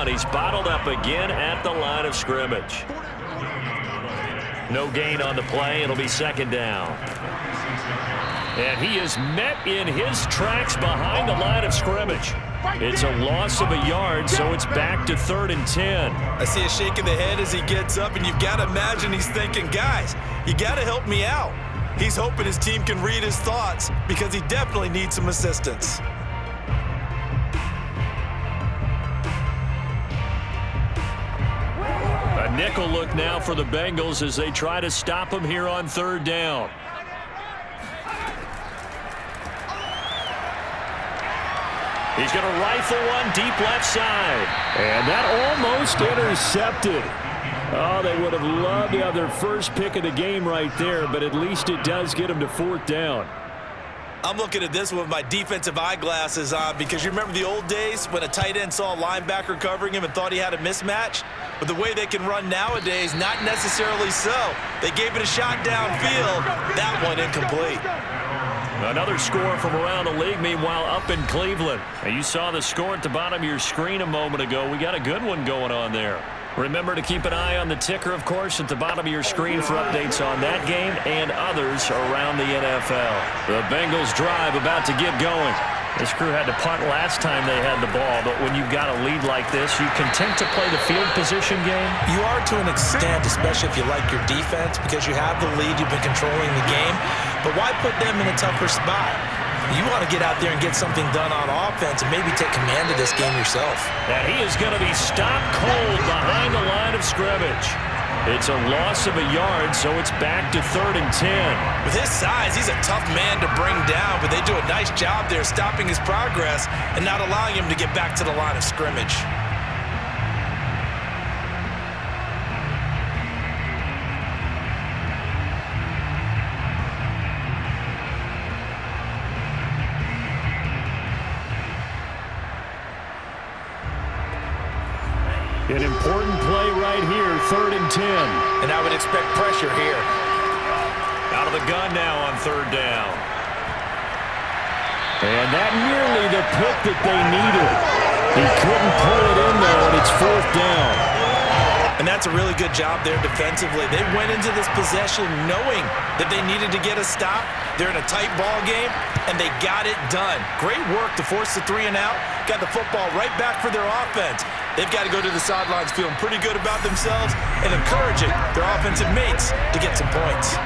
punt. He's bottled up again at the line of scrimmage. No gain on the play. It'll be second down. And he is met in his tracks behind the line of scrimmage. It's a loss of a yard, so it's back to 3rd and 10. I see a shake of the head as he gets up, and you've got to imagine he's thinking, guys, you got to help me out. He's hoping his team can read his thoughts because he definitely needs some assistance. A nickel look now for the Bengals as they try to stop him here on 3rd down. He's going to rifle one deep left side. And that almost intercepted. Oh, they would have loved to have their first pick of the game right there, but at least it does get them to 4th down. I'm looking at this with my defensive eyeglasses on because you remember the old days when a tight end saw a linebacker covering him and thought he had a mismatch? But the way they can run nowadays, not necessarily so. They gave it a shot downfield. That one incomplete. Another score from around the league, meanwhile, up in Cleveland. And you saw the score at the bottom of your screen a moment ago. We got a good one going on there. Remember to keep an eye on the ticker, of course, at the bottom of your screen for updates on that game and others around the NFL. The Bengals drive about to get going. This crew had to punt last time they had the ball, but when you've got a lead like this, you content to play the field position game? You are to an extent, especially if you like your defense, because you have the lead, you've been controlling the game. But why put them in a tougher spot? You want to get out there and get something done on offense and maybe take command of this game yourself. And he is going to be stopped cold behind the line of scrimmage. It's a loss of a yard, so it's back to 3rd and 10. With his size, he's a tough man to bring down, but they do a nice job there stopping his progress and not allowing him to get back to the line of scrimmage. An important play right here, 3rd and 10. And I would expect pressure here. Out of the gun now on 3rd down. And that nearly the pick that they needed. He couldn't pull it in there, and it's 4th down. And that's a really good job there defensively. They went into this possession knowing that they needed to get a stop. They're in a tight ball game, and they got it done. Great work to force the 3 and out. Got the football right back for their offense. They've got to go to the sidelines feeling pretty good about themselves and encouraging their offensive mates to get some points.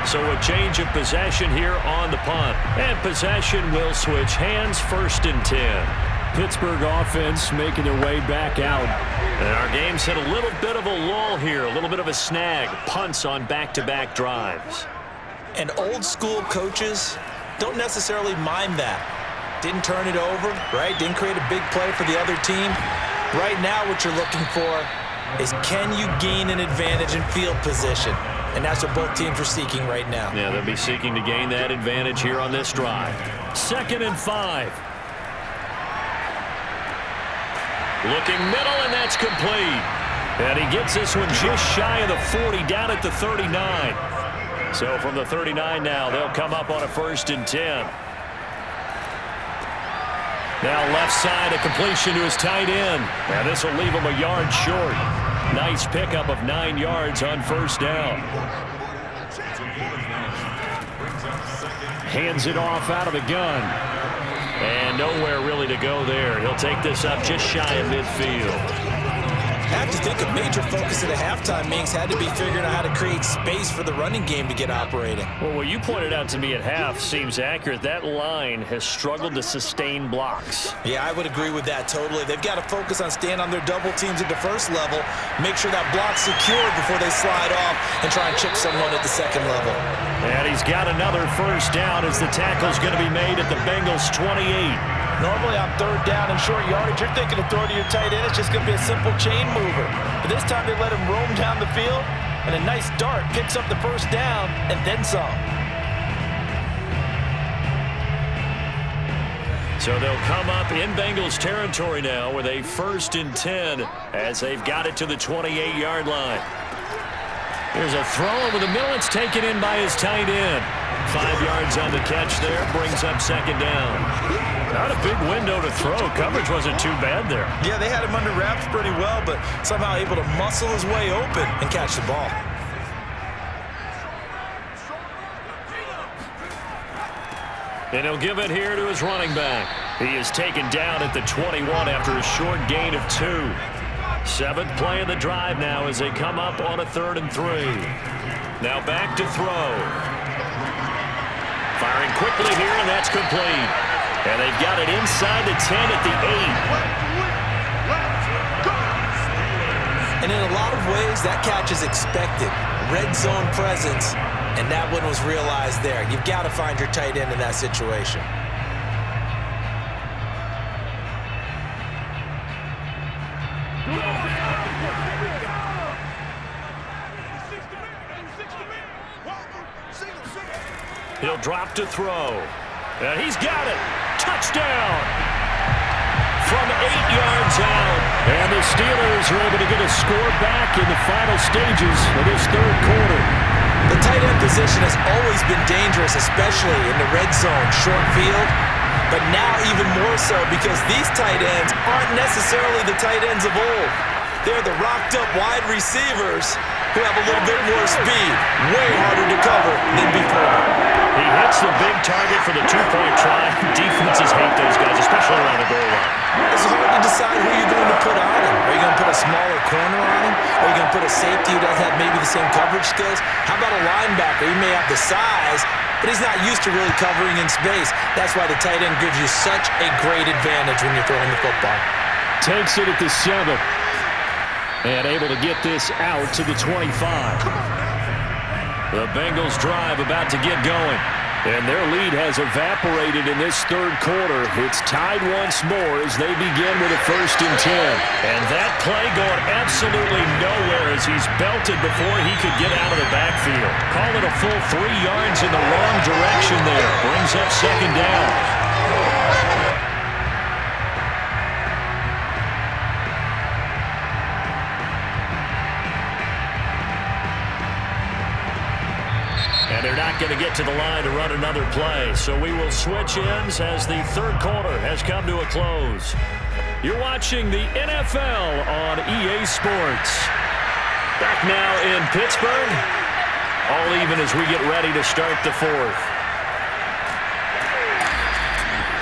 So a change of possession here on the punt. And possession will switch hands, 1st and 10. Pittsburgh offense making their way back out. And our game's hit a little bit of a lull here, a little bit of a snag. Punts on back-to-back drives. And old-school coaches don't necessarily mind that. Didn't turn it over, right? Didn't create a big play for the other team. Right now what you're looking for is can you gain an advantage in field position? And that's what both teams are seeking right now. Yeah, they'll be seeking to gain that advantage here on this drive. 2nd and 5. Looking middle, and that's complete. And he gets this one just shy of the 40, down at the 39. So from the 39 now, they'll come up on a 1st and 10. Now left side, a completion to his tight end. And this will leave him a yard short. Nice pickup of 9 yards on 1st down. Hands it off out of the gun. And nowhere really to go there. He'll take this up just shy of midfield. I have to think a major focus at a halftime means had to be figuring out how to create space for the running game to get operating. Well, what you pointed out to me at half seems accurate. That line has struggled to sustain blocks. Yeah, I would agree with that totally. They've got to focus on staying on their double teams at the first level, make sure that block's secured before they slide off and try and chip someone at the second level. And he's got another 1st down as the tackle's going to be made at the Bengals' 28. Normally on 3rd down and short yardage, you're thinking of throwing to your tight end. It's just going to be a simple chain mover. But this time they let him roam down the field, and a nice dart picks up the 1st down and then some. So they'll come up in Bengals territory now with a 1st and 10 as they've got it to the 28-yard line. There's a throw over the middle. It's taken in by his tight end. 5 yards on the catch there, brings up 2nd down. Not a big window to throw. Coverage wasn't too bad there. Yeah, they had him under wraps pretty well, but somehow able to muscle his way open and catch the ball. And he'll give it here to his running back. He is taken down at the 21 after a short gain of 2. 7th play of the drive now as they come up on a 3rd and 3. Now back to throw. Firing quickly here, and that's complete. And they've got it inside the 10 at the 8. And in a lot of ways, that catch is expected. Red zone presence. And that one was realized there. You've got to find your tight end in that situation. He'll drop to throw. And he's got it. Touchdown. From 8 yards out. And the Steelers are able to get a score back in the final stages of this 3rd quarter. The tight end position has always been dangerous, especially in the red zone, short field. But now even more so because these tight ends aren't necessarily the tight ends of old. They're the rocked-up wide receivers who have a little bit more speed, way harder to cover than before. He hits the big target for the 2-point try. Defenses hate those guys, especially around the goal line. It's hard to decide who you're going to put on him. Are you going to put a smaller corner on him? Are you going to put a safety who doesn't have maybe the same coverage skills? How about a linebacker? He may have the size, but he's not used to really covering in space. That's why the tight end gives you such a great advantage when you're throwing the football. Takes it at the 7. And able to get this out to the 25. The Bengals drive about to get going. And their lead has evaporated in this 3rd quarter. It's tied once more as they begin with a 1st and 10. And that play going absolutely nowhere as he's belted before he could get out of the backfield. Call it a full 3 yards in the wrong direction there. Brings up 2nd down. And they're not going to get to the line to run another play. So we will switch ends as the 3rd quarter has come to a close. You're watching the NFL on EA Sports. Back now in Pittsburgh. All even as we get ready to start the 4th.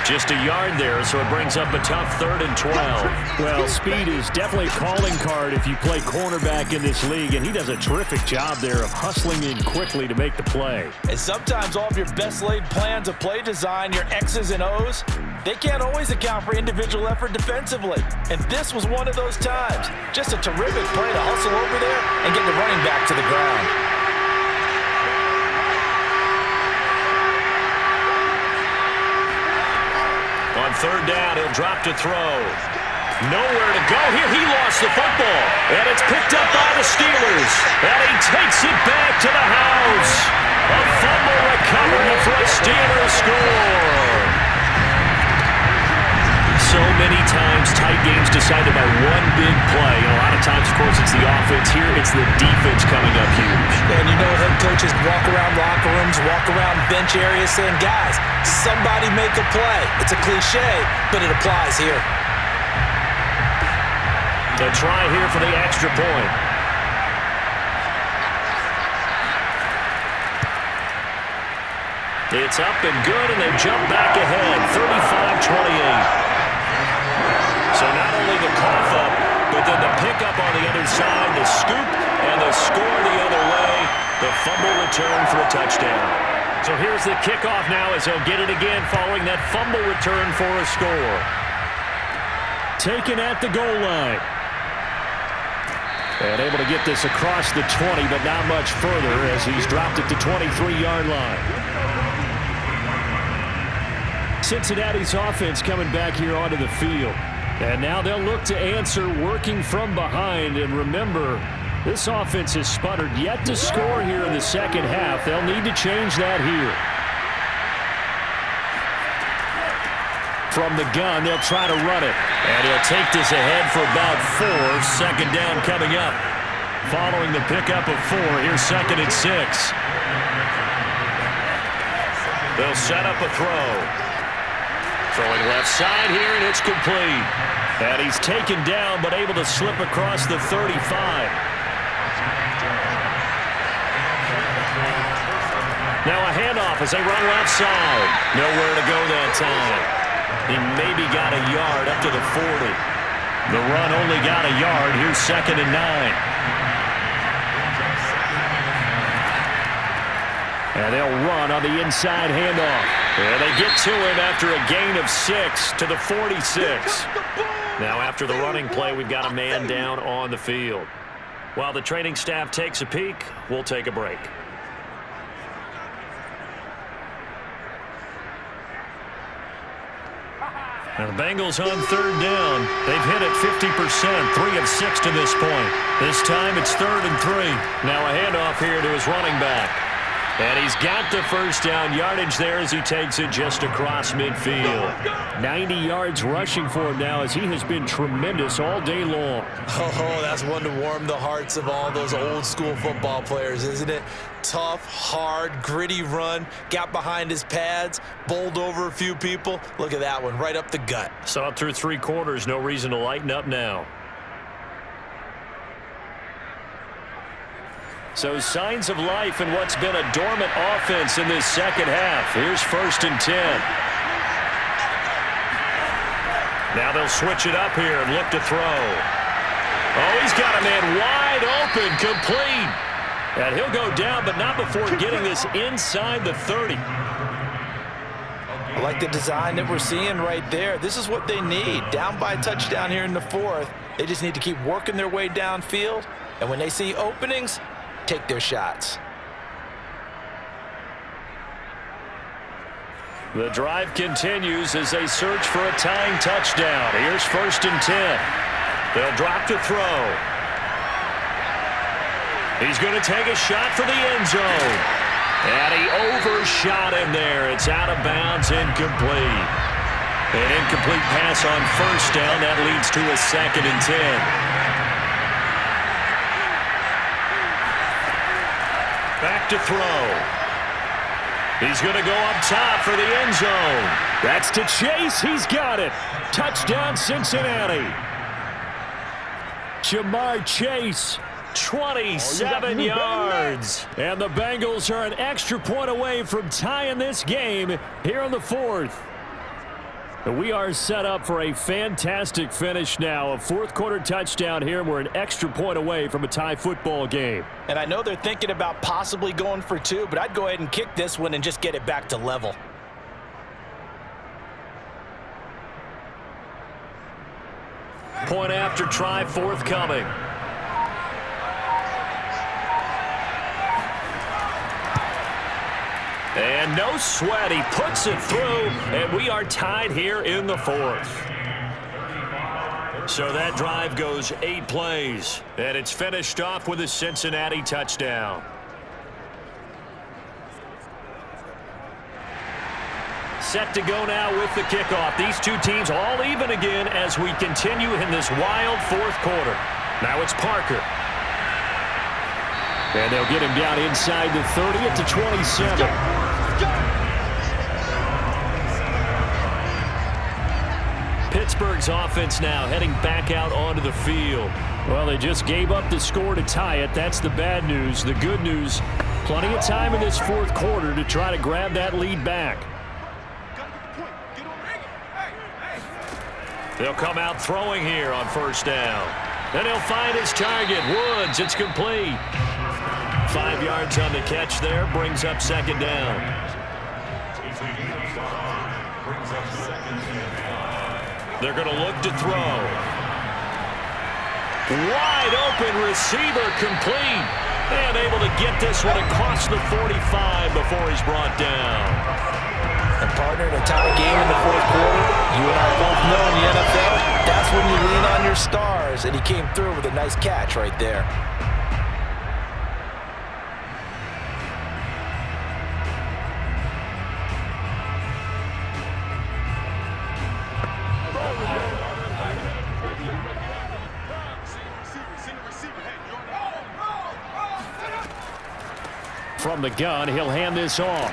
Just a yard there, so it brings up a tough 3rd and 12. Well, speed is definitely a calling card if you play cornerback in this league, and he does a terrific job there of hustling in quickly to make the play. And sometimes all of your best laid plans of play design, your X's and O's, they can't always account for individual effort defensively. And this was one of those times. Just a terrific play to hustle over there and get the running back to the ground. On 3rd down, he'll drop to throw. Nowhere to go here. He lost the football. And it's picked up by the Steelers. And he takes it back to the house. A fumble recovery for a Steelers score. So many times tight games decided by one big play. And a lot of times, of course, it's the offense. Here, it's the defense coming up huge. And you know head coaches walk around locker rooms, walk around bench areas saying, guys, somebody make a play. It's a cliche, but it applies here. The try here for the extra point. It's up and good, and they jump back ahead, 35-28. So not only the cough up, but then the pickup on the other side, the scoop, and the score the other way. The fumble return for a touchdown. So here's the kickoff now as they'll get it again following that fumble return for a score. Taken at the goal line. And able to get this across the 20, but not much further as he's dropped at the 23-yard line. Cincinnati's offense coming back here onto the field. And now they'll look to answer working from behind. And remember, this offense has sputtered yet to score here in the 2nd half. They'll need to change that here. From the gun, they'll try to run it. And he'll take this ahead for about 4. 2nd down coming up. Following the pickup of 4, here's 2nd and 6. They'll set up a throw. Throwing left side here, and it's complete. And he's taken down, but able to slip across the 35. Now a handoff as they run left side. Nowhere to go that time. He maybe got a yard up to the 40. The run only got a yard. Here's 2nd and 9. And they'll run on the inside handoff. And they get to him after a gain of 6 to the 46. Now after the running play, we've got a man down on the field. While the training staff takes a peek, we'll take a break. Now the Bengals on 3rd down. They've hit it 50%, 3 of 6 to this point. This time it's 3rd and 3. Now a handoff here to his running back. And he's got the first down yardage there as he takes it just across midfield. 90 yards rushing for him now as he has been tremendous all day long. Oh, that's one to warm the hearts of all those old school football players, isn't it? Tough, hard, gritty run. Got behind his pads, bowled over a few people. Look at that one, right up the gut. Saw it through 3 quarters. No reason to lighten up now. So signs of life in what's been a dormant offense in this second half. Here's 1st and 10. Now they'll switch it up here and look to throw. Oh, he's got a man wide open, complete. And he'll go down, but not before getting this inside the 30. I like the design that we're seeing right there. This is what they need. Down by a touchdown here in the 4th. They just need to keep working their way downfield. And when they see openings, take their shots. The drive continues as they search for a tying touchdown. Here's 1st and 10. They'll drop to throw. He's going to take a shot for the end zone. And he overshot him there. It's out of bounds, incomplete. An incomplete pass on 1st down. That leads to a 2nd and 10. Back to throw. He's going to go up top for the end zone. That's to Chase. He's got it. Touchdown, Cincinnati. Jamar Chase, 27 yards. And the Bengals are an extra point away from tying this game here in the 4th. We are set up for a fantastic finish now. A 4th quarter touchdown here. We're an extra point away from a tie football game. And I know they're thinking about possibly going for 2, but I'd go ahead and kick this one and just get it back to level. Point after try forthcoming. And no sweat. He puts it through, and we are tied here in the 4th. So that drive goes 8 plays, and it's finished off with a Cincinnati touchdown. Set to go now with the kickoff. These two teams all even again as we continue in this wild 4th quarter. Now it's Parker. And they'll get him down inside the 30 at the 27. Pittsburgh's offense now heading back out onto the field. Well, they just gave up the score to tie it. That's the bad news. The good news, plenty of time in this 4th quarter to try to grab that lead back. They'll come out throwing here on 1st down. Then he'll find his target, Woods. It's complete. 5 yards on the catch there, brings up 2nd down. They're going to look to throw. Wide open receiver, complete. And able to get this one across the 45 before he's brought down. And partner, in a tie game in the 4th quarter, you and I both know in the NFL, that's when you lean on your stars. And he came through with a nice catch right there. From the gun, he'll hand this off.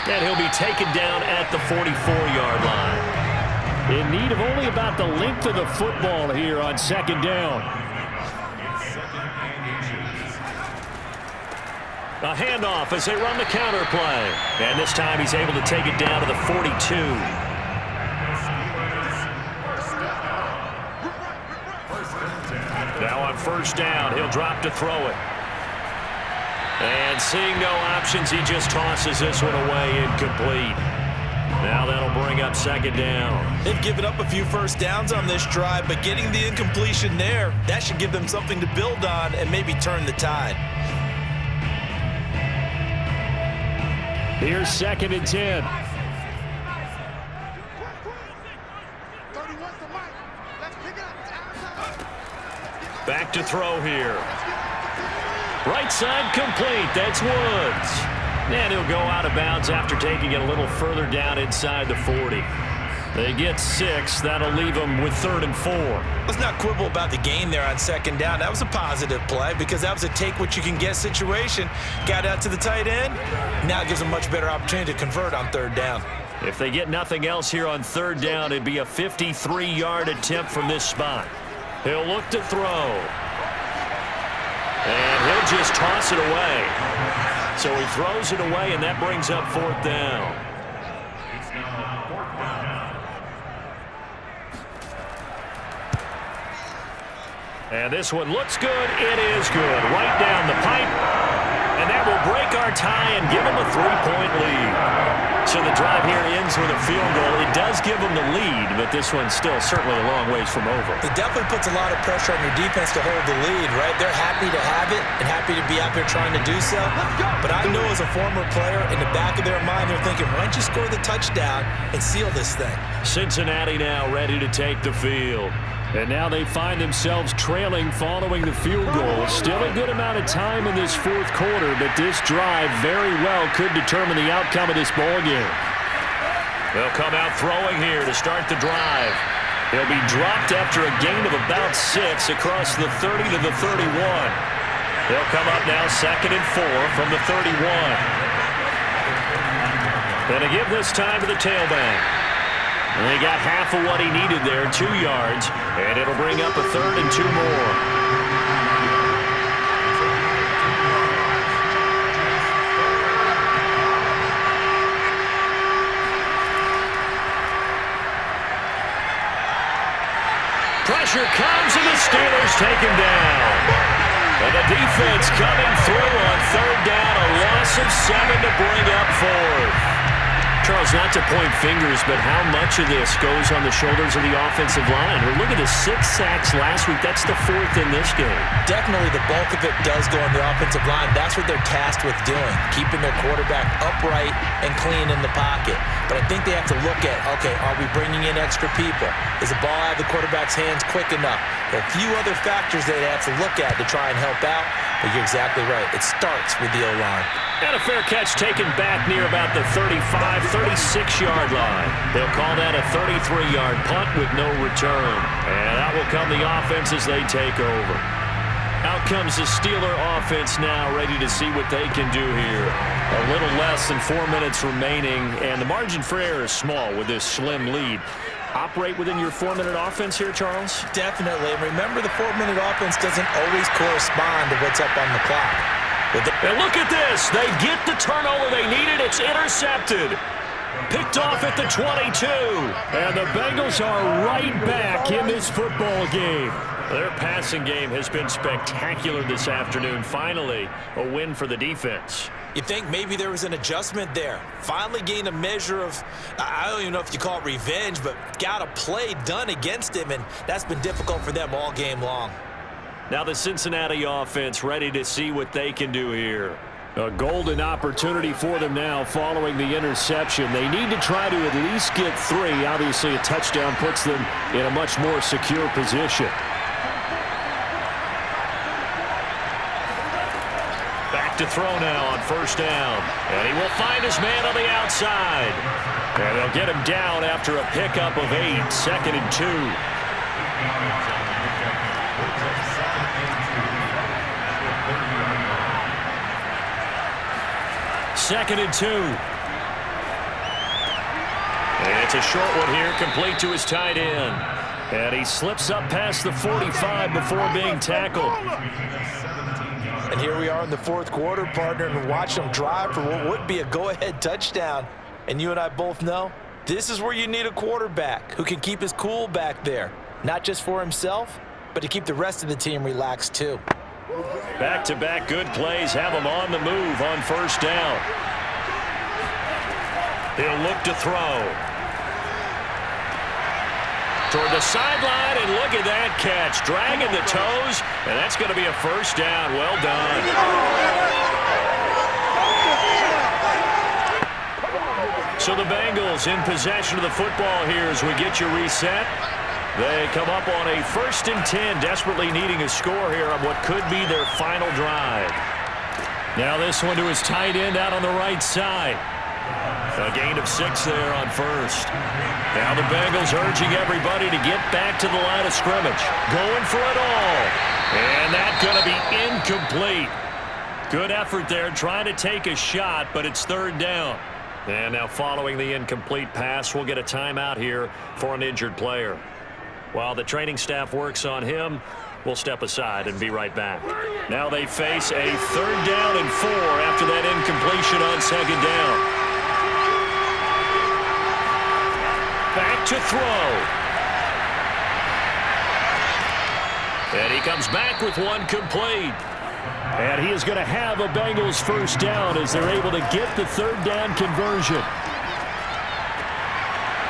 And he'll be taken down at the 44-yard line. In need of only about the length of the football here on second down. A handoff as they run the counter play. And this time he's able to take it down to the 42. Now on first down, he'll drop to throw it. And seeing no options, he just tosses this one away, incomplete. Now that'll bring up second down. They've given up a few first downs on this drive, but getting the incompletion there, that should give them something to build on and maybe turn the tide. Here's second and 10. Back to throw here. Right side complete. That's Woods. And he'll go out of bounds after taking it a little further down inside the 40. They get 6. That'll leave them with 3rd and 4. Let's not quibble about the gain there on second down. That was a positive play because that was a take-what-you-can-get situation. Got out to the tight end. Now it gives them a much better opportunity to convert on 3rd down. If they get nothing else here on 3rd down, it'd be a 53-yard attempt from this spot. He'll look to throw. And he'll just toss it away. So he throws it away, and that brings up 4th down. And this one looks good. It is good. Right down the pipe. And that will break our tie and give them a 3-point lead. So the drive here ends with a field goal. It does give them the lead, but this one's still certainly a long ways from over. It definitely puts a lot of pressure on your defense to hold the lead, right? They're happy to have it and happy to be out there trying to do so. But I know as a former player, in the back of their mind, they're thinking, why don't you score the touchdown and seal this thing? Cincinnati now ready to take the field. And now they find themselves trailing following the field goal. Still a good amount of time in this 4th quarter, but this drive very well could determine the outcome of this ball game. They'll come out throwing here to start the drive. He'll be dropped after a gain of about 6 across the 30 to the 31. They'll come up now 2nd and 4 from the 31. And to give this time to the tailback. And they got half of what he needed there, 2 yards, and it'll bring up a 3rd and 2 more. Pressure comes, and the Steelers take him down. And the defense coming through on 3rd down, a loss of 7 to bring up 4th. Charles, not to point fingers, but how much of this goes on the shoulders of the offensive line? Or look at the 6 sacks last week. That's the 4th in this game. Definitely the bulk of it does go on the offensive line. That's what they're tasked with doing, keeping their quarterback upright and clean in the pocket. But I think they have to look at, okay, are we bringing in extra people? Is the ball out of the quarterback's hands quick enough? There are a few other factors they have to look at to try and help out. But you're exactly right. It starts with the O-line. And a fair catch taken back near about the 35, 36-yard line. They'll call that a 33-yard punt with no return. And out will come the offense as they take over. Out comes the Steeler offense now, ready to see what they can do here. A little less than 4 minutes remaining, and the margin for error is small with this slim lead. Operate within your 4-minute offense here, Charles? Definitely. And remember, the 4-minute offense doesn't always correspond to what's up on the clock. And look at this. They get the turnover they needed. It's intercepted. Picked off at the 22. And the Bengals are right back in this football game. Their passing game has been spectacular this afternoon. Finally, a win for the defense. You think maybe there was an adjustment there. Finally gained a measure of, I don't even know if you call it revenge, but got a play done against him, and that's been difficult for them all game long. Now the Cincinnati offense ready to see what they can do here. A golden opportunity for them now following the interception. They need to try to at least get 3. Obviously, a touchdown puts them in a much more secure position. Back to throw now on first down. And he will find his man on the outside. And they'll get him down after a pickup of 8, 2nd and 2. 2nd and 2. It's a short one here, complete to his tight end. And he slips up past the 45 before being tackled. And here we are in the fourth quarter, partner, and watch them drive for what would be a go-ahead touchdown. And you and I both know this is where you need a quarterback who can keep his cool back there, not just for himself, but to keep the rest of the team relaxed too. Back-to-back good plays have him on the move on first down. He'll look to throw. Toward the sideline, and look at that catch. Dragging the toes, and that's going to be a first down. Well done. So the Bengals in possession of the football here as we get you reset. They come up on a 1st and 10, desperately needing a score here on what could be their final drive. Now this one to his tight end out on the right side. A gain of 6 there on first. Now the Bengals urging everybody to get back to the line of scrimmage. Going for it all. And that's going to be incomplete. Good effort there trying to take a shot, but it's 3rd down. And now following the incomplete pass, we'll get a timeout here for an injured player. While the training staff works on him, we'll step aside and be right back. Now they face a 3rd down and 4 after that incompletion on 2nd down. Back to throw. And he comes back with one complete. And he is going to have a Bengals first down as they're able to get the 3rd down conversion.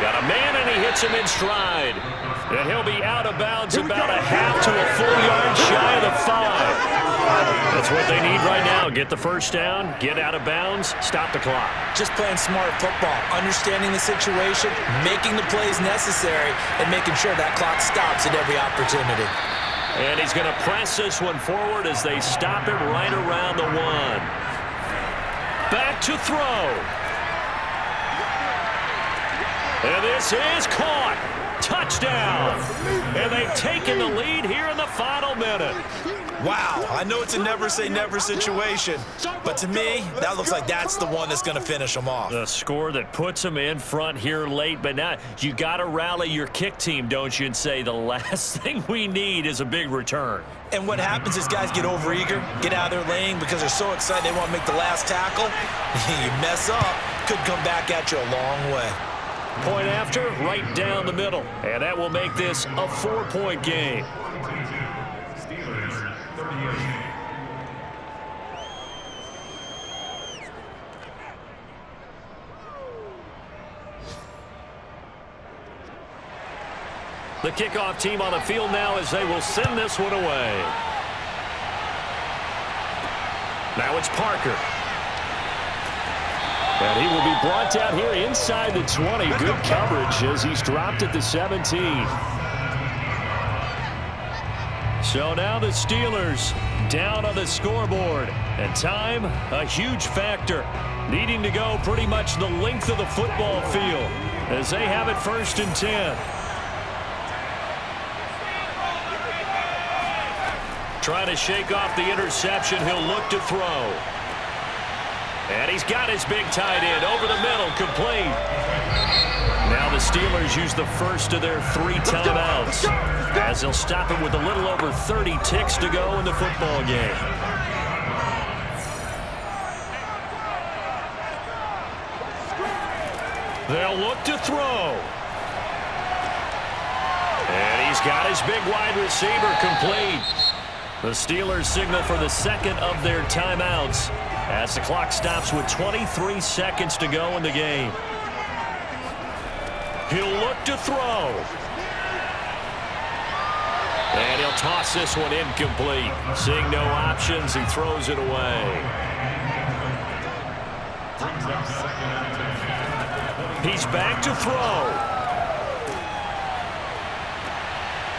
Got a man, and he hits him in stride. And he'll be out of bounds about a half to a full yard shy of the 5. That's what they need right now. Get the first down, get out of bounds, stop the clock. Just playing smart football, understanding the situation, making the plays necessary, and making sure that clock stops at every opportunity. And he's going to press this one forward as they stop him right around the 1. Back to throw. And this is caught. Touchdown. And they've taken the lead here in the final minute. Wow, I know it's a never-say-never situation, but to me, that looks like that's the one that's going to finish them off. The score that puts them in front here late, but now you got to rally your kick team, don't you, and say the last thing we need is a big return. And what happens is guys get overeager, get out of their lane because they're so excited they want to make the last tackle. You mess up, could come back at you a long way. Point after, right down the middle. And that will make this a 4-point game. The kickoff team on the field now as they will send this one away. Now it's Parker. And he will be brought down here inside the 20. Good coverage as he's dropped at the 17. So now the Steelers down on the scoreboard. And time, a huge factor. Needing to go pretty much the length of the football field as they have it 1st and 10. Trying to shake off the interception. He'll look to throw. And he's got his big tight end over the middle, complete. Now the Steelers use the first of their 3 timeouts as they'll stop it with a little over 30 ticks to go in the football game. They'll look to throw. And he's got his big wide receiver complete. The Steelers signal for the 2nd of their timeouts as the clock stops with 23 seconds to go in the game. He'll look to throw. And he'll toss this one incomplete. Seeing no options, he throws it away. He's back to throw.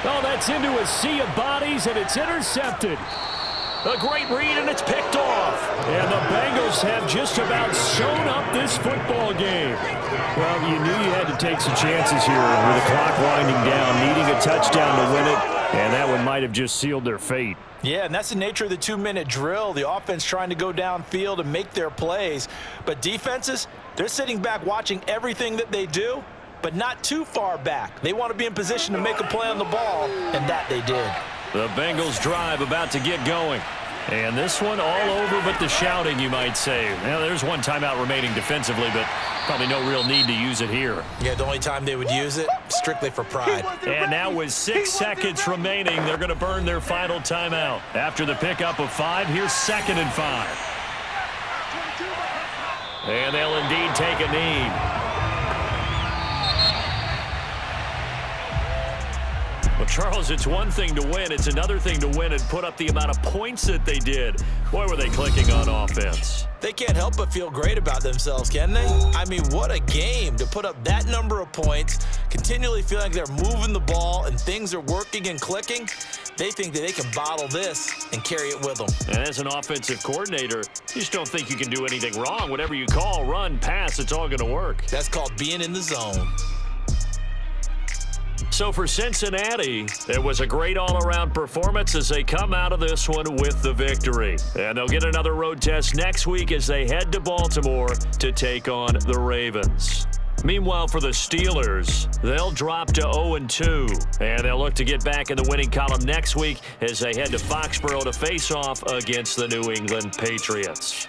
Oh, that's into a sea of bodies, and it's intercepted. A great read, and it's picked off. And the Bengals have just about sewn up this football game. Well, you knew you had to take some chances here with the clock winding down, needing a touchdown to win it, and that one might have just sealed their fate. Yeah, and that's the nature of the 2-minute drill. The offense trying to go downfield and make their plays. But defenses, they're sitting back watching everything that they do but not too far back. They want to be in position to make a play on the ball, and that they did. The Bengals drive about to get going. And this one all over but the shouting, you might say. Now, there's one timeout remaining defensively, but probably no real need to use it here. Yeah, the only time they would use it, strictly for pride. And now with 6 seconds remaining, they're going to burn their final timeout. After the pickup of 5, here's 2nd and 5. And they'll indeed take a knee. Well, Charles, it's one thing to win. It's another thing to win and put up the amount of points that they did. Boy, were they clicking on offense. They can't help but feel great about themselves, can they? I mean, what a game to put up that number of points, continually feeling like they're moving the ball and things are working and clicking. They think that they can bottle this and carry it with them. And as an offensive coordinator, you just don't think you can do anything wrong. Whatever you call, run, pass, it's all going to work. That's called being in the zone. So for Cincinnati, it was a great all-around performance as they come out of this one with the victory. And they'll get another road test next week as they head to Baltimore to take on the Ravens. Meanwhile, for the Steelers, they'll drop to 0-2, and they'll look to get back in the winning column next week as they head to Foxborough to face off against the New England Patriots.